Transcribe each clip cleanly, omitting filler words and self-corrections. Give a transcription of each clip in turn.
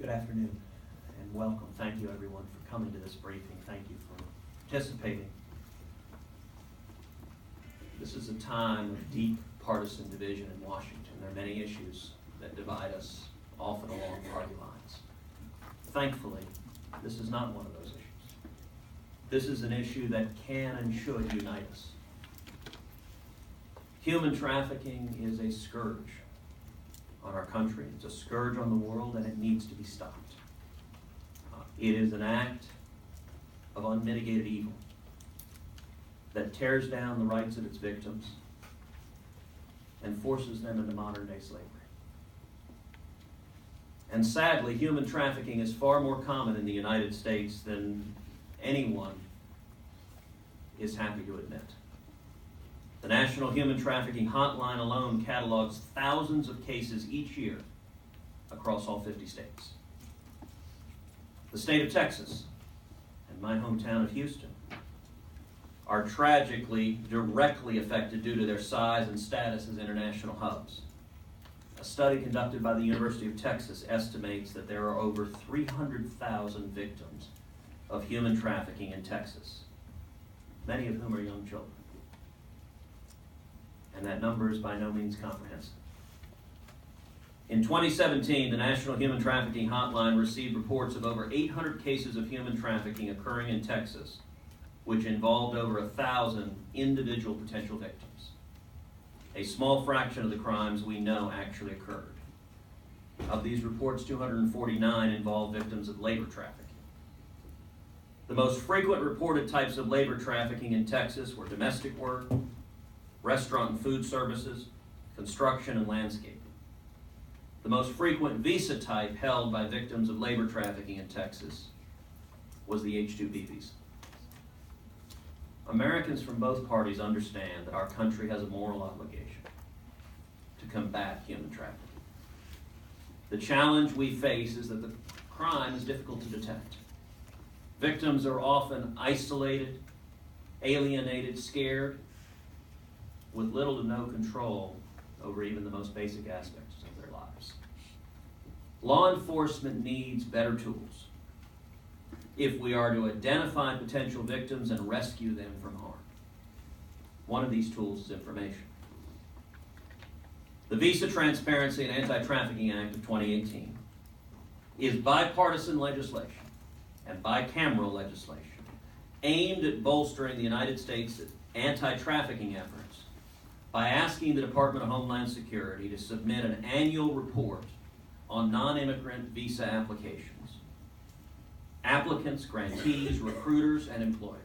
Good afternoon and welcome. Thank you everyone for coming to this briefing. Thank you for participating. This is a time of deep partisan division in Washington. There are many issues that divide us, often along party lines. Thankfully, this is not one of those issues. This is an issue that can and should unite us. Human trafficking is a scourge on our country. It's a scourge on the world, and it needs to be stopped. It is an act of unmitigated evil that tears down the rights of its victims and forces them into modern-day slavery. And sadly, human trafficking is far more common in the United States than anyone is happy to admit. The National Human Trafficking Hotline alone catalogs thousands of cases each year across all 50 states. The state of Texas and my hometown of Houston are tragically directly affected due to their size and status as international hubs. A study conducted by the University of Texas estimates that there are over 300,000 victims of human trafficking in Texas, many of whom are young children. And that number is by no means comprehensive. In 2017, the National Human Trafficking Hotline received reports of over 800 cases of human trafficking occurring in Texas, which involved over 1,000 individual potential victims. A small fraction of the crimes we know actually occurred. Of these reports, 249 involved victims of labor trafficking. The most frequent reported types of labor trafficking in Texas were domestic work, restaurant and food services, construction, and landscaping. The most frequent visa type held by victims of labor trafficking in Texas was the H-2B visa. Americans from both parties understand that our country has a moral obligation to combat human trafficking. The challenge we face is that the crime is difficult to detect. Victims are often isolated, alienated, scared, with little to no control over even the most basic aspects of their lives. Law enforcement needs better tools if we are to identify potential victims and rescue them from harm. One of these tools is information. The Visa Transparency and Anti-Trafficking Act of 2018 is bipartisan legislation and bicameral legislation aimed at bolstering the United States' anti-trafficking efforts by asking the Department of Homeland Security to submit an annual report on non-immigrant visa applications, applicants, grantees, recruiters, and employers.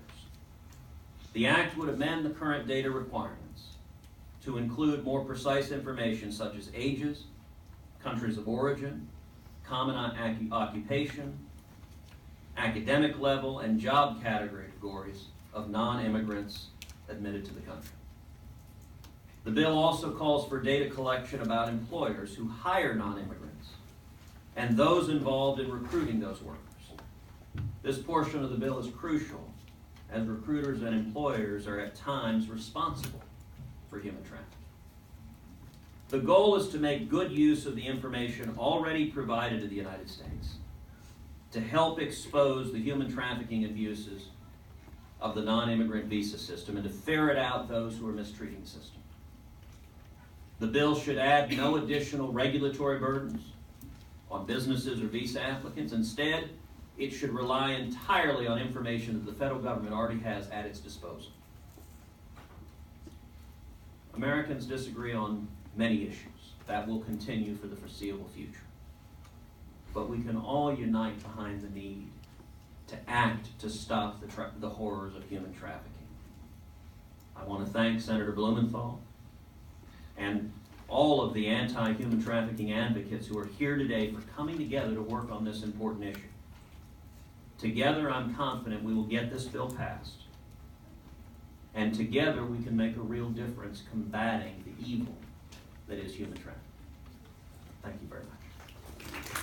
The Act would amend the current data requirements to include more precise information such as ages, countries of origin, common occupation, academic level, and job categories of non-immigrants admitted to the country. The bill also calls for data collection about employers who hire non-immigrants and those involved in recruiting those workers. This portion of the bill is crucial as recruiters and employers are at times responsible for human trafficking. The goal is to make good use of the information already provided to the United States to help expose the human trafficking abuses of the non-immigrant visa system and to ferret out those who are mistreating the system. The bill should add no additional regulatory burdens on businesses or visa applicants. Instead, it should rely entirely on information that the federal government already has at its disposal. Americans disagree on many issues. That will continue for the foreseeable future. But we can all unite behind the need to act to stop the horrors of human trafficking. I want to thank Senator Blumenthal and all of the anti-human trafficking advocates who are here today for coming together to work on this important issue. Together, I'm confident we will get this bill passed, and together we can make a real difference combating the evil that is human trafficking. Thank you very much.